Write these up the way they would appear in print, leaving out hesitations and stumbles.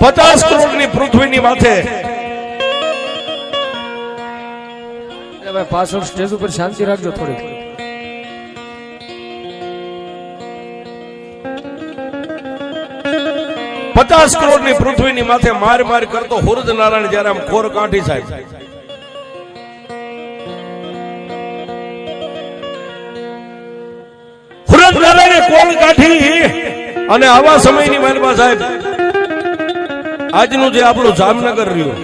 50 કરોડની પૃથ્વીની માથે પાછળ સ્ટેજ ઉપર શાંતિ રાખજો થોડી. 50 કરોડની પૃથ્વીની માથે માર માર કરતો હુરજ નારાયણ જ્યારે આમ ખોર કાઢી સાહેબ હુરજ નારાયણે કોલ કાઢી અને આવા સમયની માલપા સાહેબ આજનું જે આપણું જામનગર રહ્યું,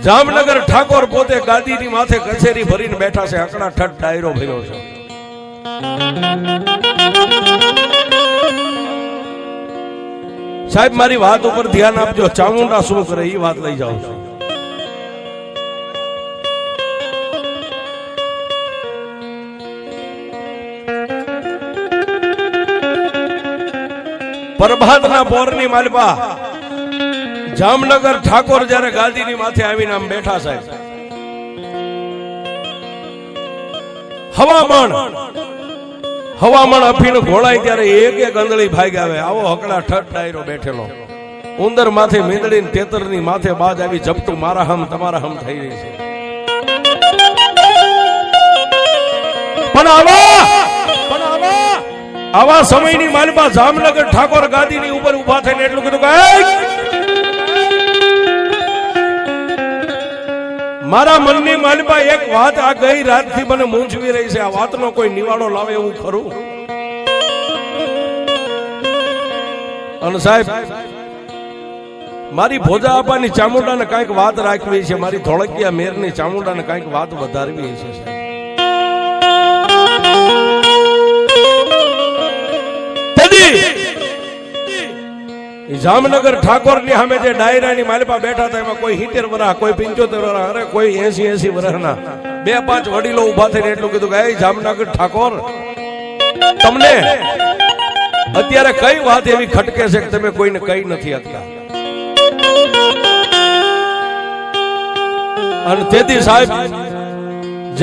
જામનગર ઠાકોર પોતે ગાદીની માથે કચેરી ભરીને બેઠા છે, આકડા ઠઠ ડાયરો ભર્યો છે. સાહેબ મારી વાત ઉપર ધ્યાન આપજો, ચામુંડા શું કરે એ વાત લઈ જાઉં છું. પ્રભાતના પોરની માલપા જામનગર ઠાકોર જયારે ગાદીની માથે આવીને આમ બેઠા સાહેબ, હવામાન અફીનું ઘોળાય ત્યારે એક એક અંદળી ભાગ આવે, આવો હકડા ઠઠ ડાયરો બેઠેલો, ઉંદર માથે મીંદડી તેતરની માથે બાજ આવી જપતું મારા હમ તમારા હમ થઈ રહી છે. પણ આવા સમયની માલપા જામનગર ઠાકોર ગાદીની ઉપર ઉભા થઈને એટલું કીધું કે મારા મનની માલપા એક વાત આ ગઈ રાતથી મને મૂંઝવી રહી છે, આ વાતનો કોઈ નિવાડો લાવે એવું ખરું? અને સાહેબ મારી ભોજા આપાની ચામુંડાને કઈક વાત રાખવી છે, મારી ધોળકિયા મેરની ચામુંડાને કઈક વાત વધારવી છે. જામનગર ઠાકોર ની સામે જે ડાયરાની માલપા બેઠા હતા એમાં કોઈ 70 વર્ષ, કોઈ 75 વર્ષ, અરે કોઈ 80 વર્ષના 2-5 વડીલો ઉભા થઈને એટલું કીધું કે જામનગર ઠાકોર તમને અત્યારે કઈ વાત એવી ખટકે છે કે તમે કોઈને કઈ નથી શકતા? અને તેથી સાહેબ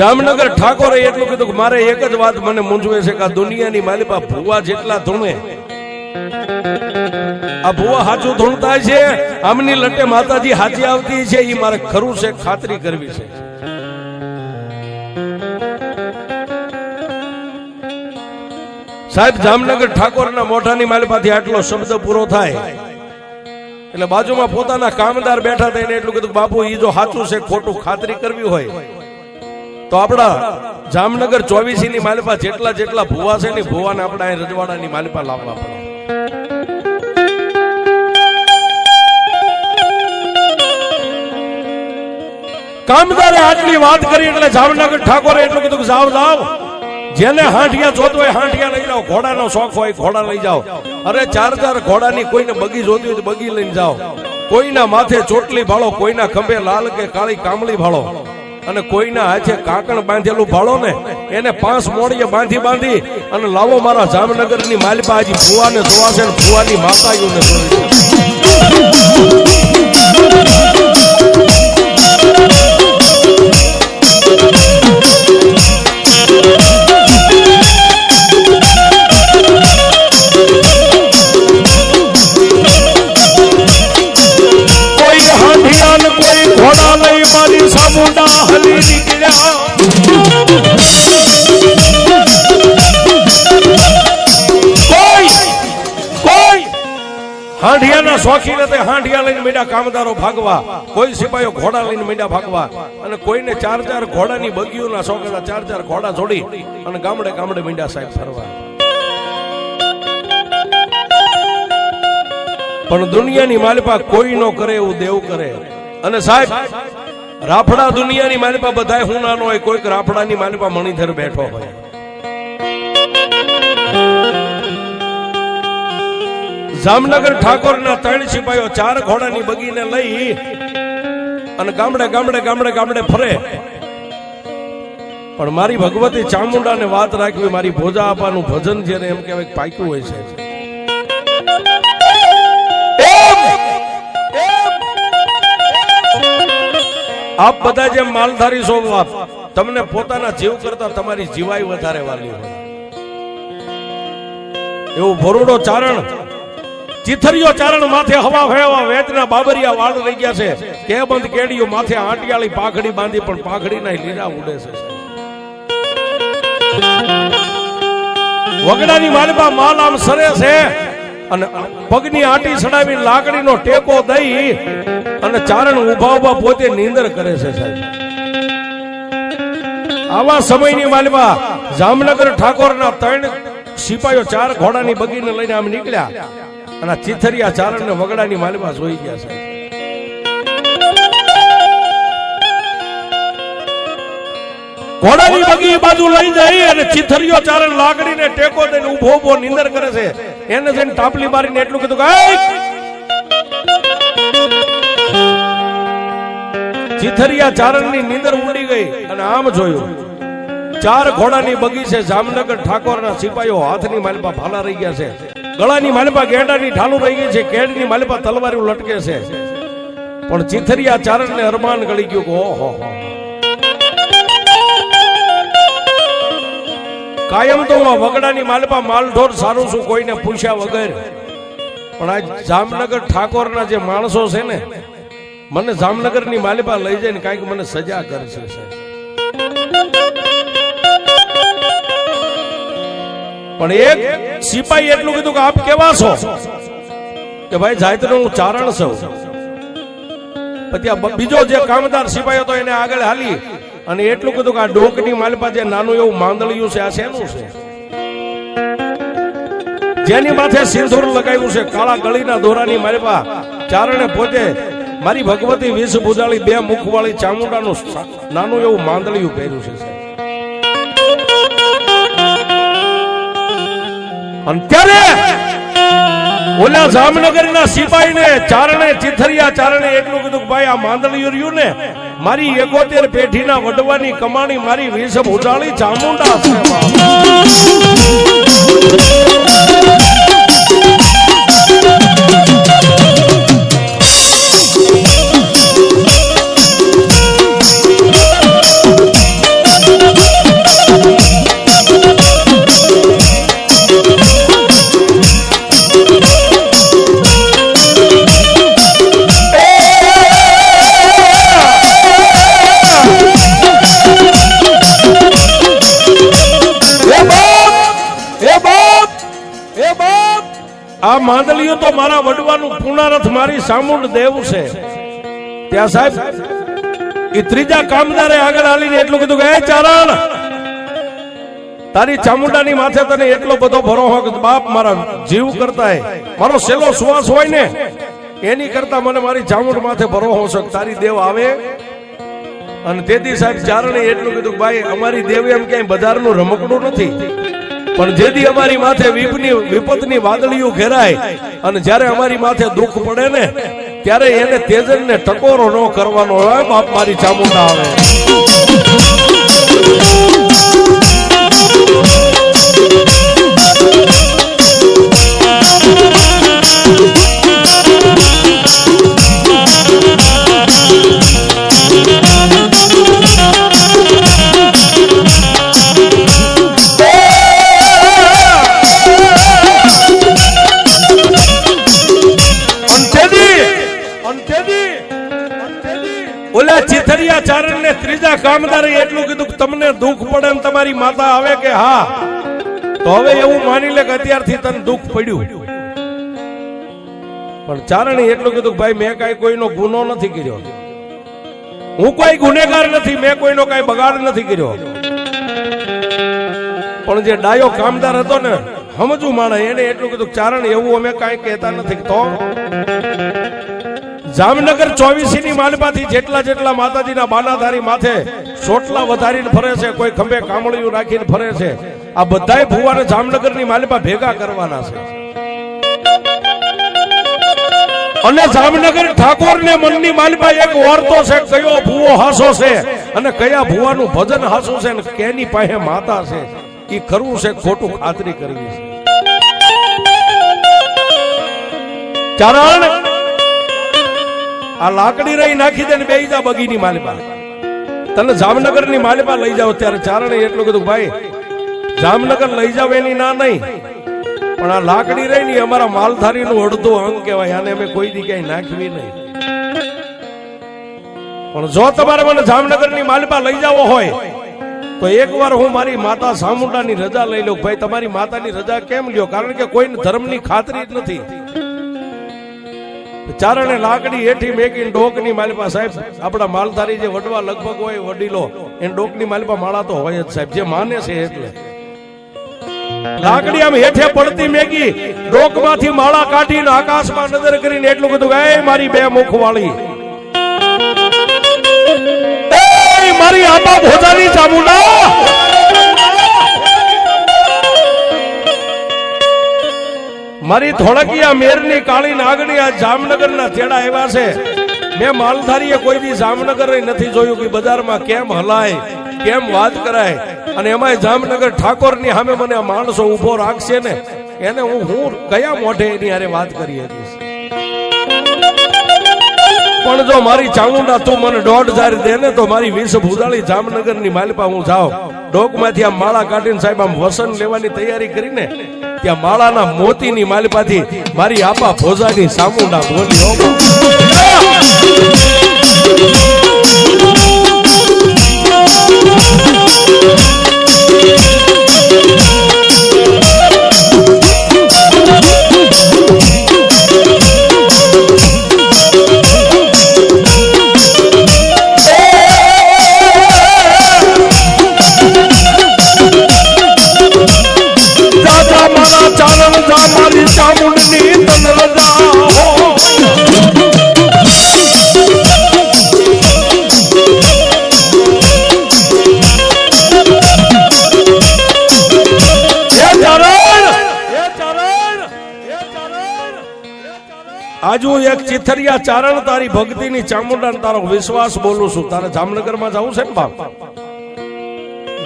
જામનગર ઠાકોરે એટલું કીધું કે મારે એક જ વાત મને મૂંઝવે છે કે આ દુનિયાની માલપા ભુવા જેટલા ધૂણે, આ ભુવા હાચું ધૂણતા છે, આમની લટે માતાજી હાચી આવતી છે, એ મારે ખરું છે ખાતરી કરવી છે. સાહેબ જામનગર ઠાકોરના મોઢાની માલપાથી આટલો શબ્દ પૂરો થાય એટલે બાજુમાં પોતાના કામદાર બેઠા થઈને એટલું કીધું બાપુ એ જો સાચું છે ખોટું ખાતરી કરવી હોય તો આપણા જામનગર 24 ની માલપા જેટલા ભુવા છે ને ભુવાને આપણા અહીં રજવાડાની માલપા લાવવા પડે. કામદારે આટલી વાત કરી એટલે જામનગર ઠાકોરે એટલું કીધું કે જાઓ જેને હાંઠિયા જોતો હોય હાંઠિયા લઈ જાઓ, ઘોડાનો શોખ હોય ઘોડા લઈ જાઓ, અરે 4 ઘોડાની કોઈને બગી જોતી હોય તો બગી લઈને જાઓ, કોઈના માથે ચોટલી ભાળો, કોઈના ખંભે લાલ કે કાળી કામળી ભાળો, અને કોઈના હાથે કાકણ બાંધેલું ભાળો ને એને 5 મોડીએ બાંધી અને લાવો મારા જામનગરની માલપા હજી ભુવાને જોવાશે ને ભુવાની માતાઓને જોવાશે. હાંડિયાના શોખીન હતા, હાંડિયા લઈને મીંડા કામદારો ભાગવા, કોઈ સિપાહીઓ ઘોડા લઈને મીંડા ભાગવા, અને કોઈને 4 ઘોડાની બગીઓના શોખ હતા, 4 ઘોડા જોડી અને ગામડે મીંડા સાહેબ ફરવા. પણ દુનિયાની માલપા કોઈ નો કરે એવું દેવ કરે. અને સાહેબ રાફડા દુનિયાની માલપા બધાય હું નાનો હોય, કોઈક રાફડાની માલપા મણિધર બેઠો હોય. જામનગર ઠાકોરના 3 સિપાહીઓ 4 ઘોડાની બગીને લઈ અને ગામડે ફરે. પણ મારી ભગવતી ચામુંડાને વાત રાખવી, મારી ભોજા આપાનું ભજન જેને એમ કહેવાય પાક્યું હોય છે. આપ બધા જેમ માલધારી છો, તમને પોતાના જીવ કરતા તમારી જીવાય વધારે વાલી હોય. એવું ભરૂડો ચારણ ચીથરીઓ ચારણ માથે હવા ફેવા વેચના બાબરિયા વાળ રહી ગયા છે કે બંધ કેડીઓ માથે આંટિયાળી પાઘડી બાંધી પણ પાઘડીના લીરા ઉડે છે વગડાની માલપા માલ આમ સરે છે અને પગની આંટી સડાવી લાકડીનો ટેકો દઈ અને ચારણ ઉભા ઉભા પોતે નીંદર કરે છે સાહેબ આવા સમયની માલપા જામનગર ઠાકોરના 3 સિપાહીઓ 4 ઘોડાની બગીને લઈને આમ નીકળ્યા અને ચીથરિયા ચારણ ને વગડાની માલપા જોઈ ગયા સાહેબ ઘોડાની બગી બાજુ લઈ જઈ અને ચીથરિયો ચારણ લાકડીને ટેકો દઈને ઉભો ઉભો નીંદર કરે છે એને જઈને ટાપલી મારીને એટલું કીધું કે ચીથરિયા ચારણની નીંદર ઉડી ગઈ અને આમ જોયું 4 ઘોડાની બગી છે જામનગર ઠાકોરના સિપાહીઓ હાથની માલપા ભાલા રહી ગયા છે ગળાની માલપા ગેંડાની ઢાલું રહી ગઈ છે કેડની માલપા તલવારી લટકે છે પણ ચીથરિયા ચારણને અરમાન ગળી ગયું કે ઓહો કાયમ તો હું વગડાની માલપા માલઢોર સારું છું કોઈને પૂછ્યા વગર પણ આ જામનગર ઠાકોરના જે માણસો છે ને મને જામનગરની માલપા લઈ જઈને કાંઈક મને સજા કરશે પણ એક સિપાહી એટલું કીધું કે આપ કેવા છો કે ભાઈ જાયતનો હું ચારણ છું પછી બીજો જે કામદાર સિપાહી હતો એને આગળ હાલી અને એટલું કીધું કે આ ડોકની માલપા જે નાનું એવું માંદળિયું છે આ શેનું છે જેની માથે સિંદૂર લગાવ્યું છે કાળા ગળીના દોરાની માલપા ચારણે પોતે મારી ભગવતી વિષ ભુજાળી 2 મુખવાળી ચામુંડાનું નાનું એવું માંદળિયું પહેર્યું છે અને ત્યારે ઓલા જામનગરના સિપાહીને ચારણે ચીથરિયા ચારણે એટલું કીધું કે ભાઈ આ માંદળિયું રહ્યું ને મારી 71 પેઢીના વડવાની કમાણી મારી વિષ ભુજાળી ચામુંડા છે આ માંદલિયું તો મારા વડવાનું પુનરથ મારી સામુંડ દેવ છે ત્યાં સાહેબ એ ત્રીજા કામદારે આગળ આલીને એટલું કીધું કે એ ચારણ તારી ચામુંડાની માથે તને એટલો બધો ભરોસો કે બાપ મારા જીવ કરતા મારો સેલો શ્વાસ હોય ને એની કરતા મને મારી ચામુંડ માથે ભરોસો છે તારી દેવ આવે અને તેથી સાહેબ ચારણે એટલું કીધું કે ભાઈ અમારી દેવ એમ ક્યાંય બજારનું રમકડું નથી પણ જેથી અમારી માથે વિપતની વાદળીઓ ઘેરાય અને જ્યારે અમારી માથે દુઃખ પડે ને ત્યારે એને તેજનને ટકોરો ન કરવાનો હોય બાપ મારી ચામુંડા આવે ઓલા ચીથરિયા ચારણ ને ત્રીજા કામદારે એટલું કીધું કે તમને દુઃખ પડે ને તમારી માતા આવે કે હા તો હવે એવું માની લે કે અત્યારથી તને દુઃખ પડ્યું પણ ચારણે એટલું કીધું કે ભાઈ મેં કાંઈ કોઈનો ગુનો નથી કર્યો હું કોઈ ગુનેગાર નથી મેં કોઈનો કાંઈ બગાડ નથી કર્યો પણ જે ડાયો કામદાર હતો ને સમજુ માણે એને એટલું કીધું ચારણ એવું અમે કાંઈ કહેતા નથી તો જામનગર 24 ની માલપાથી જેટલા માતાજીના બાનાધારી માથે સોટલા વધારીને ફરે છે કોઈ ખંભે કામળિયું રાખીને ફરે છે આ બધાય ભુવાને જામનગરની માલપા ભેગા કરવાના છે અને જામનગર ઠાકોરને મનની માલપા એક વાર્તો છે કયો ભુવો હાસો છે અને કયા ભુવાનું ભજન હાસું છે અને કેની પાસે માતા છે એ કરવું છે ખોટું ખાતરી કરવી છે ચારણ આ લાકડી રહી નાખી દે ને બેહી જા બગીની માલપા તને જામનગરની માલપા લઈ જાવ ત્યારે ચારણે એટલું કીધું ભાઈ જામનગર લઈ જાવ એની ના નહીં પણ પણ આ લાકડી રહી ને અમારા માલધારીનું અડધું અંગ કહેવાય, આને અમે કોઈ દી ક્યાંય નાખવી નહીં. પણ જો તમારે મને જામનગરની માલિપા લઈ જવો હોય તો એકવાર હું મારી માતા ચામુંડાની રજા લઈ લઉં. ભાઈ તમારી માતાની રજા કેમ લ્યો? કારણ કે કોઈને ધર્મની ખાતરી જ નથી. ચારણે લાકડી હેઠી મેકીને ડોકની માલિપા સાહેબ આપણા માલધારી જે વડવા લગભગ હોય વડીલો એને ડોકની માલિપા માળા તો હોય જ સાહેબ, જે માને છે એટલે. લાકડી આમ હેઠે પડતી મેકી ડોકમાંથી માળા કાઢીને આકાશમાં નજર કરીને એટલું કીધું, એ મારી બે મુખ વાળી, એ મારી આબા ભોજાની ચામુંડા, મારી ધોળકિયા મેરની કાળી નાગણી આ જામનગરના તેડા એવા છે. મેં માલધારીએ કોઈ દી જામનગર નથી જોયું કે બજારમાં કેમ હલાય, કેમ વાત કરાય. અને એમાંય જામનગર ઠાકોરની સામે મને આ માણસો ઉભો રાખશે ને એને હું કયા મોઢે એની હારે વાત કરી શકીશ. પણ જો મારી ચામુંડા તું મને 1.5 દે ને તો મારી 20 ભૂદાળી જામનગરની માલિપા હું જાઉં. ડોકમાંથી આમ માળા કાઢીને સાહેબ આમ વસન લેવાની તૈયારી કરીને ત્યાં માળાના મોતીની માલિપાથી મારી આપા ભોજાની ચામુંડા બોલી. મારી ચામુંડની તન રજા આજુ એક ચિથરિયા ચારણ તારી ભક્તિની ચામુંડા તારો વિશ્વાસ બોલું છું. તારે જામનગરમાં જવું છે ને બાપ,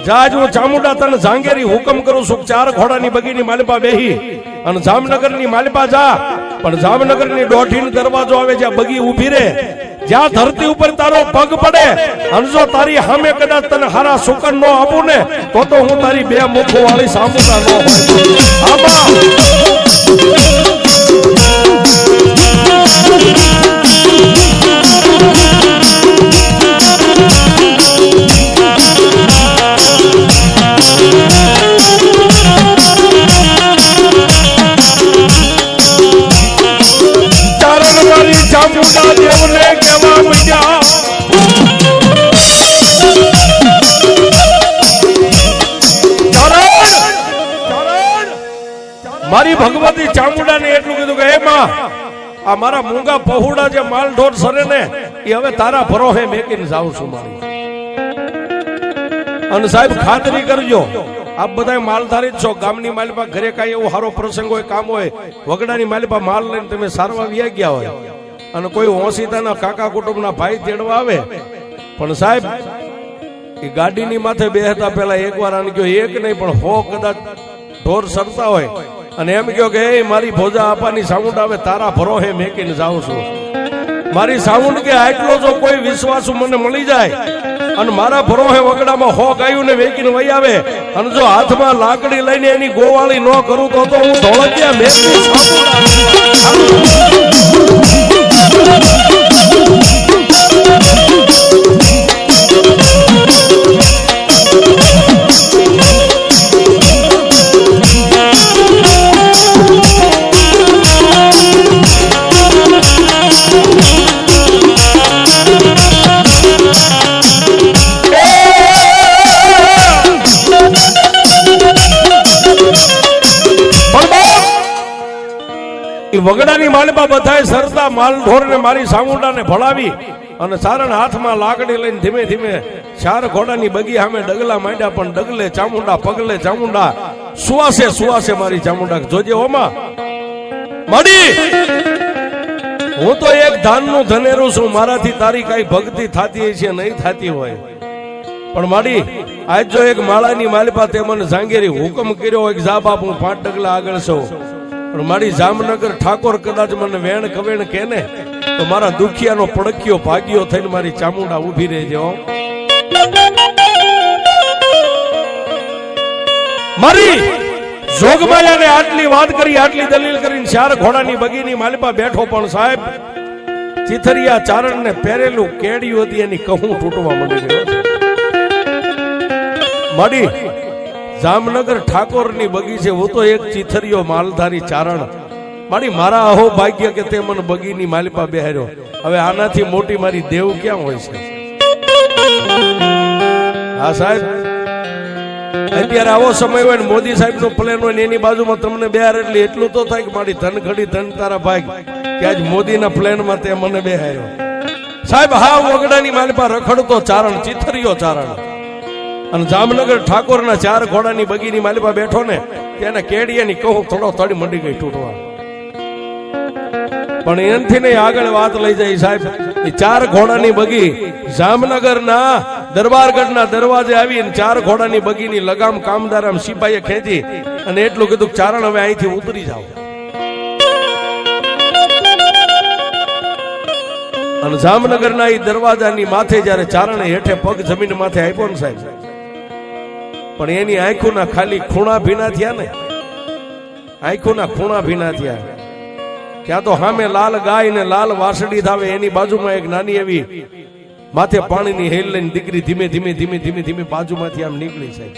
જાજ હું ચામુંડા તને જાંગેરી હુકમ કરું છું. 4 ઘોડાની બગીની માલિપા બેહી અને જામનગરની માલિપા જા. પણ જામનગરની દોઢીનો દરવાજો આવે જ્યાં બગી ઊભી રહે, જ્યાં ધરતી ઉપર તારો પગ પડે અને જો તારી સામે કદાચ તને હારા સુકન નો આપું ને તો હું તારી 2 મુખો વાળી ચામુંડા નો હોય. ચામુંડા દેવને કેવા મળ્યા મારી ભગવતી ચામુંડાને એટલું કીધું કે એમાં આ મારા મૂંગા પહોળા જે માલ ઢોર સરે ને એ હવે તારા ભરોહે મેકીને જાઉં છું મારી. અને સાહેબ ખાતરી કરજો, આપ બધા માલધારી જ છો. ગામની માલિપા ઘરે કાંઈ એવો સારો પ્રસંગ હોય, કામ હોય, વગડાની માલિપા માલ લઈને તમે સારવા વ્યા ગયા હોય અને કોઈ ઓસીતાના કાકા કુટુંબના ભાઈ તેડવા આવે, પણ સાહેબ એ ગાડીની માથે બેહતા પહેલા એકવાર આને કયો, એક નહીં પણ 100 કદાચ ઢોર સરતા હોય અને એમ કયો કે એ મારી ભોજા આપાની ચામુંડા આવે તારા ભરોહે મેકીને જાઉં છું. મારી ચામુંડ કે આટલો જો કોઈ વિશ્વાસુ મને મળી જાય અને મારા ભરોહે વગડામાં 100 ગાયું ને વેકીને વહી આવે અને જો હાથમાં લાકડી લઈને એની ગોવાળી ન કરું તો હું ધોળકિયા મેરની વગડાની માલિપા બધાય સરતા માલ ઢોર ને મારી ચામુંડાને ભળાવી અને ચારણ હાથમાં લાકડી લઈને ધીમે ધીમે 4 ઘોડાની બગી સામે ડગલા માંડ્યા. પણ ડગલે ચામુંડા, પગલે ચામુંડા, સુવાસે સુવાસે મારી ચામુંડા. જોજે ઓમાં માડી, હું તો એક ધાનનું ધનેરું છું. મારાથી તારી કઈ ભક્તિ થતી છે નહીં થતી હોય, પણ માડી આજ જો એક માળાની માલિપા તે મને જાંગેરી હુકમ કર્યો હોય કે જા બાપ હું 5 ડગલા આગળ છું. પણ મારી જામનગર ઠાકોર કદાચ મને વેણ કવેણ કે ને તો મારા દુખિયાનો પડક્યો ભાગ્યો થઈને મારી ચામુંડા ઊભી રહેજો. મારી જોગમાયાને આટલી વાત કરી, આટલી દલીલ કરીને 4 ઘોડાની બગીની માલિપા બેઠો, પણ સાહેબ ચિથરિયા ચારણને પહેરેલું કેડિયું હતી એની કહું તૂટવા માંડી ગયો. માડી જામનગર ઠાકોરની બગી છે, હું તો એક ચિથરિયો માલધારી ચારણ. મારી મારા અહો ભાગ્ય કે તે મને બગીની માલિપા બેહાર્યો. હવે આનાથી મોટી મારી દેવ ક્યાં હોય છે? હા સાહેબ, અત્યારે આવો સમય હોય ને મોદી સાહેબ નું પ્લેન હોય ને એની બાજુમાં તમને બેહાર એટલે એટલું તો થાય કે મારી ધન ઘડી ધન તારા ભાગ કે આજ મોદીના પ્લેનમાં તે મને બેહાર્યો. સાહેબ હા, વગડાની માલિપા રખડતો ચારણ, ચિથરિયો ચારણ, અને જામનગર ઠાકોરના 4 ઘોડાની બગીની માલિપા બેઠો ને તેને કેડિયાની કહું થોડો તડી મંડી ગઈ તૂટવા. પણ એનથી નહીં આગળ વાત લઈ જાય સાહેબ. એ 4 ઘોડાની બગી જામનગરના દરબારગઢના દરવાજે આવી 4 ઘોડાની બગીની લગામ કામદાર આમ સિપાહીએ ખેંચી અને એટલું કીધું ચારણ હવે અહીંથી ઉતરી જાઓ. અને જામનગરના એ દરવાજાની માથે જયારે ચારણે હેઠે પગ જમીન માથે આપ્યો ને સાહેબ, પણ એની આંખોના ખાલી ખૂણા ભીના થયા ને, આંખોના ખૂણા ભીના થયા. ક્યાં તો સામે લાલ ગાય ને લાલ વાસડી થાવે, એની બાજુમાં એક નાની એવી માથે પાણીની હેલ લઈને દીકરી ધીમે ધીમે ધીમે ધીમે ધીમે બાજુમાંથી આમ નીકળી સાહેબ.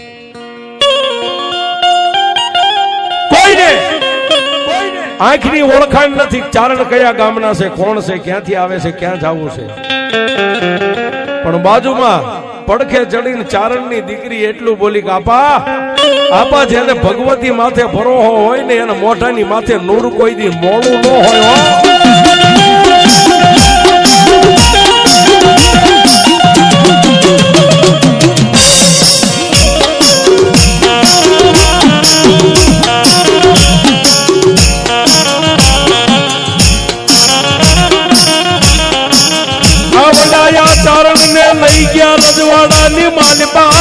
કોઈને આંખની ઓળખાણ નથી, ચારણ કયા ગામના છે, કોણ છે, ક્યાંથી આવે છે, ક્યાં જવું છે. પણ બાજુમાં પડખે ચડીને ચારણની દીકરી એટલું બોલી કે આપા જેને ભગવતી માથે ભરોહો હોય ને એને મોઢાની માથે નૂર કોઈ દી મોડું ન હોય. ચારણને લઈ ગયા રજવાડાની માલિપા,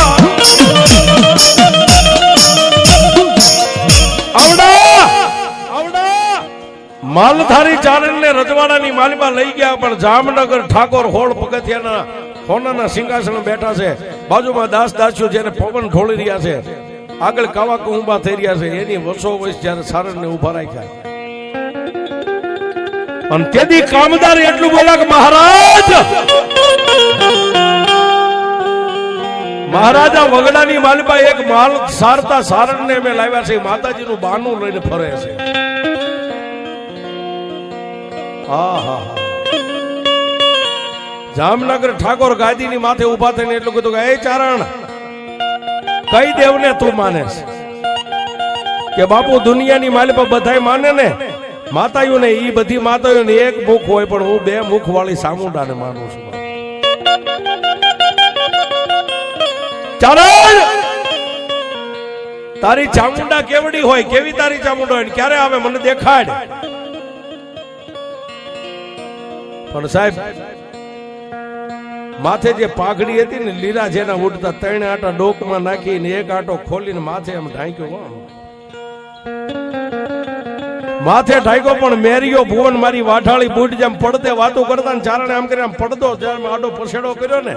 માલધારી ચારણને રજવાડાની માલિપા લઈ ગયા. પણ જામનગર ઠાકોર હોળ પગથિયાના સોનાના સિંહાસન બેઠા છે, બાજુમાં દાસ દાસીઓ જેને પવન ઢોળી રહ્યા છે, આગળ કાવા કુંભા થઈ રહ્યા છે, એની વર્ષો વર્ષ જયારે ચારણને ઉભા રાખ્યા. અને તેથી કામદાર એટલું બોલા કે મહારાજા વગડાની માલિપા એક માલ સારતા સારણને અમે લાવ્યા છે, માતાજીનું બાનું લઈને ફરે છે. જામનગર ઠાકોર ગાદીની માથે ઉભા થઈને એટલું કીધું કે એ ચારણ, કઈ દેવને તું માને કે બાપુ દુનિયાની માલિપા બધાય માને ને, માતાઓ ને ઈ બધી માતાઓ ને એક મુખ હોય, પણ હું 2 મુખ વાળી ચામુંડાને માનું છું. ચારણ, તારી ચામુંડા કેવડી હોય, કેવી તારી ચામુંડા હોય, ક્યારે આવે મને દેખાડ. પણ સાહેબ માથે જે પાઘડી હતી ને લીલા જેના ઉડતા 3 આટા ડોકમાં નાખીને 1 આટો ખોલીને માથે એમ ઢાંક્યો. માથે ઢાંક્યો પણ મેરિયો ભુવન મારી વાઠાળી બૂટ જેમ પડદે વાતો કરતા ને ચારણે આમ કરીને આમ પડદો જેમ આડો પછેડો કર્યો ને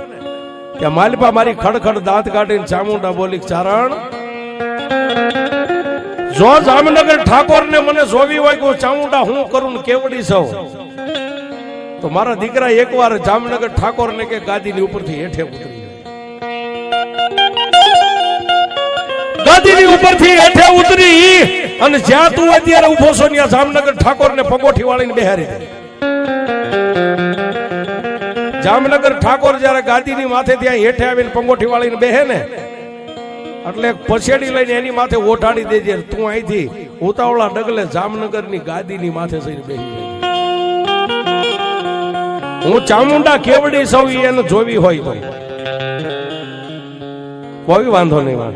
કે માલિપા મારી ખડખડ દાંત કાઢીને ચામુંડા બોલી, ચારણ જો જામનગર ઠાકોર ને મને જોવી હોય કે ચામુંડા હું કરું ને કેવડી સૌ, તો મારા દીકરા એકવાર જામનગર ઠાકોર ને કે ગાદીની ઉપરથી હેઠે ઉતરી જાય. ગાદીની ઉપરથી હેઠે ઉતરી અને જ્યાં તું અત્યારે ઉભો છો ત્યાં જામનગર ઠાકોર ને પગોઠી વાળીને બેહારી દે. જામનગર ઠાકોર જયારે ગાદીની માથે ત્યાં હેઠે આવીને પગોઠી વાળીને બેહે ને એટલે પછેડી લઈને એની માથે ઓઢાડી દેજે, તું અહીંથી ઉતાવળા ડગલે જામનગરની ગાદીની માથે જઈને બેસી જાય. હું ચામુંડા કેવડી સૌ એને જોવી હોય તો કોઈ વાંધો નહીં.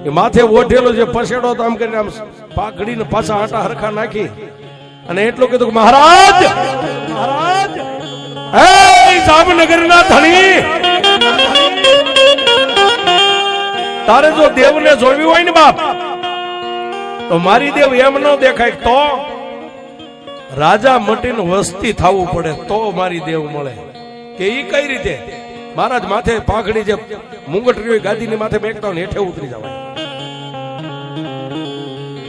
એ માથે ઓઢેલો જે પછેડો તો આમ કરીને આમ પાઘડીને પાછા આટા હરખા નાખી અને એટલું કીધું, મહારાજ હે જામનગરના ધણી, તારે જો દેવને જોવી હોય ને બાપ તો મારી દેવ એમ ન દેખાય, તો રાજા મટીને વસ્તી થવું પડે તો મારી દેવ મળે. કે ઈ કઈ રીતે? મહારાજ માથે પાઘડી જે મુંગટરી ગાદીની માથે બેઠતા હોય હેઠે ઉતરી જવાય.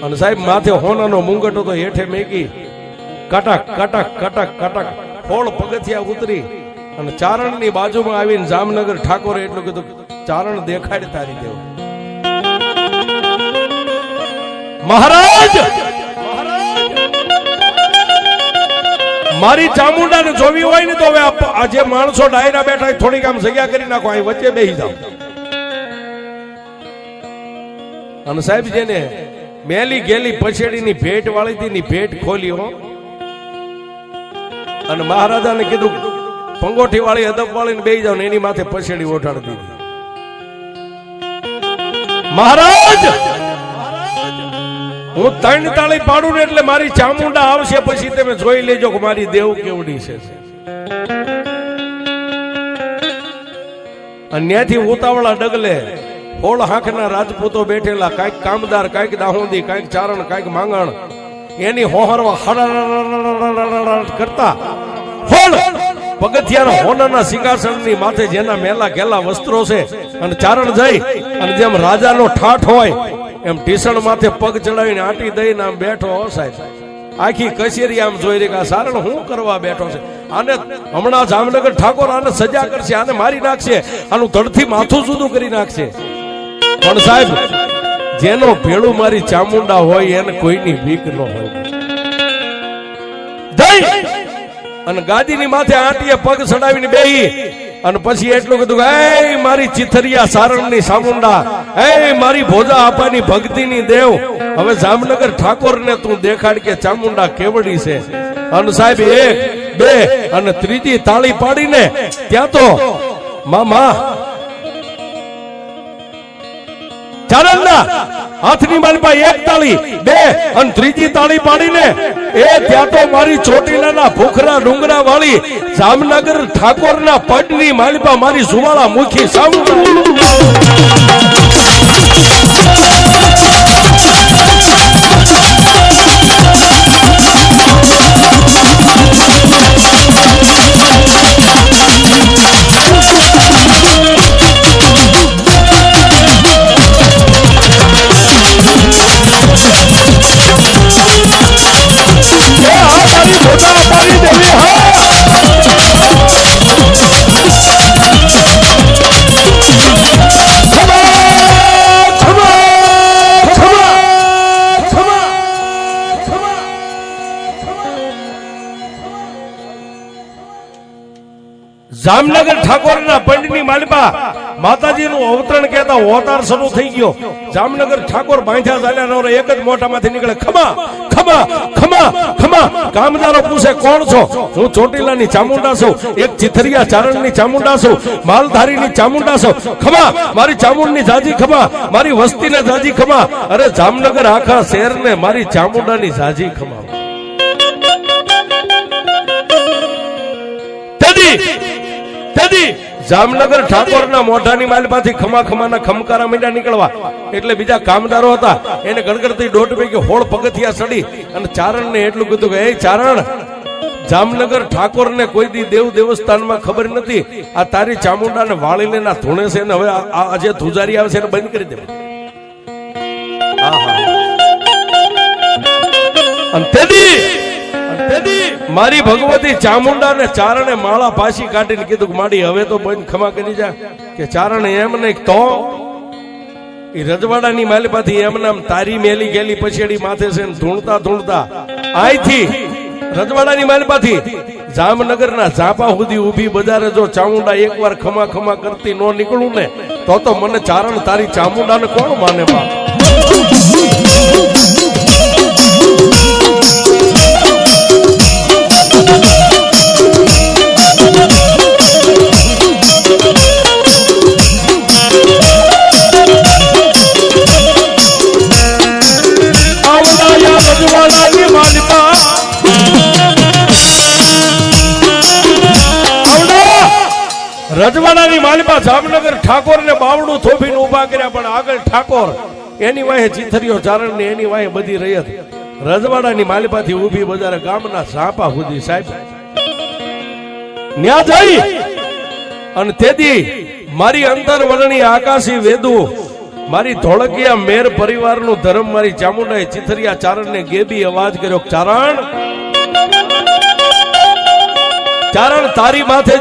અને સાહેબ માથે હોનાનો મુંગટો તો હેઠે મેકી કટક કટક કટક કટક ફોળ પગથિયા ઉતરી અને ચારણની બાજુમાં આવીને જામનગર ઠાકોરે એટલું કીધું, ચારણ દેખાડ તારી દેવ. મહારાજ મારી ચામુંડાને જોવી હોય ને તો હવે આ જે માણસો ડાયરા બેઠા થોડીક આમ જગ્યા કરી નાખો, અહીં વચ્ચે બેસી જાઓ. અને સાહેબ જેને મેલી ગેલી પછેડીની ભેટ વાળી હતી ની ભેટ ખોલી હો, અને મહારાજાને કીધું પંગોઠી વાળી હદપ વાળી બેસી જાવ ને એની માથે પછેડી ઓઢાડી દીધી. મહારાજ હું 3 તાળી પાડું ને એટલે મારી ચામુંડા આવશે, પછી તમે જોઈ લેજો કે મારી દેવ કેવડી છે. અને ત્યાંથી ઉતાવળા ડગલે હોળ હાંખના રાજપૂતો બેઠેલા, કાંઈક કામદાર, કાંઈક દાહોદી, કાંઈક ચારણ, કાંઈક માંગણ, એની હોહરવા કરતા હોળ પગથિયાના હોનાના સિંહાસનની માથે જેના મેલા ગેલા વસ્ત્રો છે, અને ચારણ જઈ અને જેમ રાજાનો ઠાઠ હોય એમ ઢીસણ માથે પગ ચડાવીને આંટી દઈને આમ બેઠો હો સાહેબ. આખી કચેરી આમ જોઈ રહી કે આ સારણ શું કરવા બેઠો છે, આને હમણાં જામનગર ઠાકોર આને સજા કરશે, આને મારી નાખશે, આનું ધડથી માથું જુદું કરી નાખશે. પણ સાહેબ જેનો ભેળું મારી ચામુંડા હોય એને કોઈની બીક ન હોય. જઈ અને ગાદીની માથે આંટીએ પગ ચડાવીને બેહી અને પછી એટલું કીધું, એ મારી ચિથરિયા સારણની ચામુંડા, એ મારી ભોજા આપાની ભક્તિની દેવ, હવે જામનગર ઠાકોરને તું દેખાડ કે ચામુંડા કેવડી છે. અને સાહેબ 1 2 અને ત્રીજી તાળી પાડીને ત્યાં તો મામા ચારણના હાથની માલપા 1 તાળી 2 અને ત્રીજી તાળી પાડીને એ ત્યાં તો મારી ચોટીલાના ભૂખરા ડુંગરા વાળી જામનગર ઠાકોરના પડની માલપા મારી સુવાળા મુખી ચામુંડા. જામનગર ઠાકોરના પંડની માલપા માતાજીનું અવતરણ કહેતા ઓતાર શરૂ થઈ ગયો. જામનગર ઠાકોર બાંધ્યા ચાલ્યા એક જ મોઢામાંથી નીકળે, ખમા ખમા ખમા ખમા. કામદારો પૂછે કોણ છો? હું ચોટીલાની ચામુંડા છું, એક ચિથરિયા ચારણની ચામુંડા છું, માલધારીની ચામુંડા છું. ખમા મારી ચામુંડની જાજી ખમા, મારી વસ્તીને જાજી ખમા. અરે જામનગર આખા શહેરને મારી ચામુંડાની જાજી ખમા. જામનગર ઠાકોરના મોઢાની માલમાંથી ખમા ખમાના ખમકારા મીંડા નીકળવા એટલે બીજા કામદારો હતા એને ગણગણતી દોઢ પૈકી હોળ પગથિયા ચડી અને ચારણને એટલું કીધું કે એ ચારણ, જામનગર ઠાકોરને કોઈ દી દેવ દેવસ્થાનમાં ખબર નથી, આ તારી ચામુંડાને વાળી લેના ધૂણે છે ને હવે આ જે ધુજારી આવે છે એને બંધ કરી દે. મારી ભગવતી ચામુંડા ને ચારણે માળા પાછી કાઢીને કીધું કે માડી હવે તો બંધ ખમા કરી જા. કે ચારણ એમ નહીં તો એ રજવાડાની માલપાથી એમ નામ તારી મેલી ગેલી પછેડી માથે છે ને ધૂણતા ધૂણતા આઈથી રજવાડાની માલપાથી જામનગરના ઝાપા સુધી ઊભી બજારે જો ચામુંડા એકવાર ખમા ખમા કરતી નો નીકળું ને તો મને ચારણ તારી ચામુંડાને કોણ માને બા. રજવાડાની માલપા જામનગર ઠાકોર ને બાવડું થોભીને ઉભા કર્યા, પણ આગળ ઠાકોર એની વાહે ચિથરિયો ચારણ ને એની વાહે બધી રયત રજવાડાની માલપાથી ઊભી બજારે ગામના ઝાપા સુધી સાહેબ ન્યા જઈ અને તેથી મારી અંતર વર્ણી આકાશી વેદુ મારી ધોળકિયા મેર પરિવારનું ધર્મ મારી ચામુંડાએ ચિથરિયા ચારણને ગેબી અવાજ કર્યો, ચારણ ચારણ તારી માથે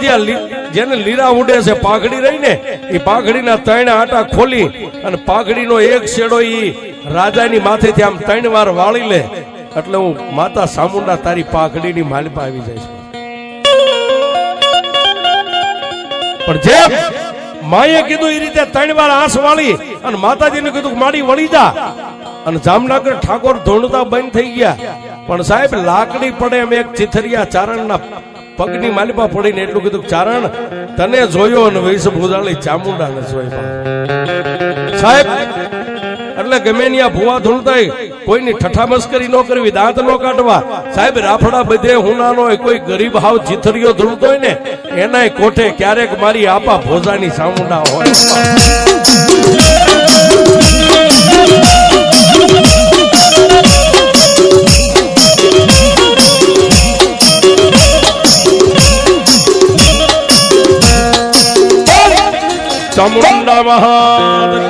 જેને લીરા ઉડે છે પાઘડી રહી ને એ પાઘડીના 3 આટા ખોલી અને પાઘડીનો એક શેડો ઈ રાજાની માથેથી આમ 3 વાર વાળી લે એટલે હું માતા ચામુંડા તારી પાઘડીની માલિપા આવી જાય છે. પણ જેમ માએ કીધું એ રીતે 3 વાર આંસ વાળી અને માતાજીને કીધું માડી વળી જા અને જામનગર ઠાકોર ધોણતા બંધ થઈ ગયા. પણ સાહેબ લાકડી પડે એમ એક ચિથરિયા ચારણના પગની માલિપા પડીને એટલું કીધું, ચારણ તને જોયો અને વૈશ ભૂજાળી ચામુંડાને જોઈ. સાહેબ એટલે ગમે ની આ ભુવા ધૂણતા કોઈની ઠઠા મસ્કરી ન કરવી, દાંત ન કાઢવા. સાહેબ રાફડા બધે હુનાનો હોય, કોઈ ગરીબ હાવ ચિથરિયો ધૂણતો હોય ને એનાય કોઠે ક્યારેક મારી આપા ભોજાની ચામુંડા હોય. ચામુંડા મહાદેવ.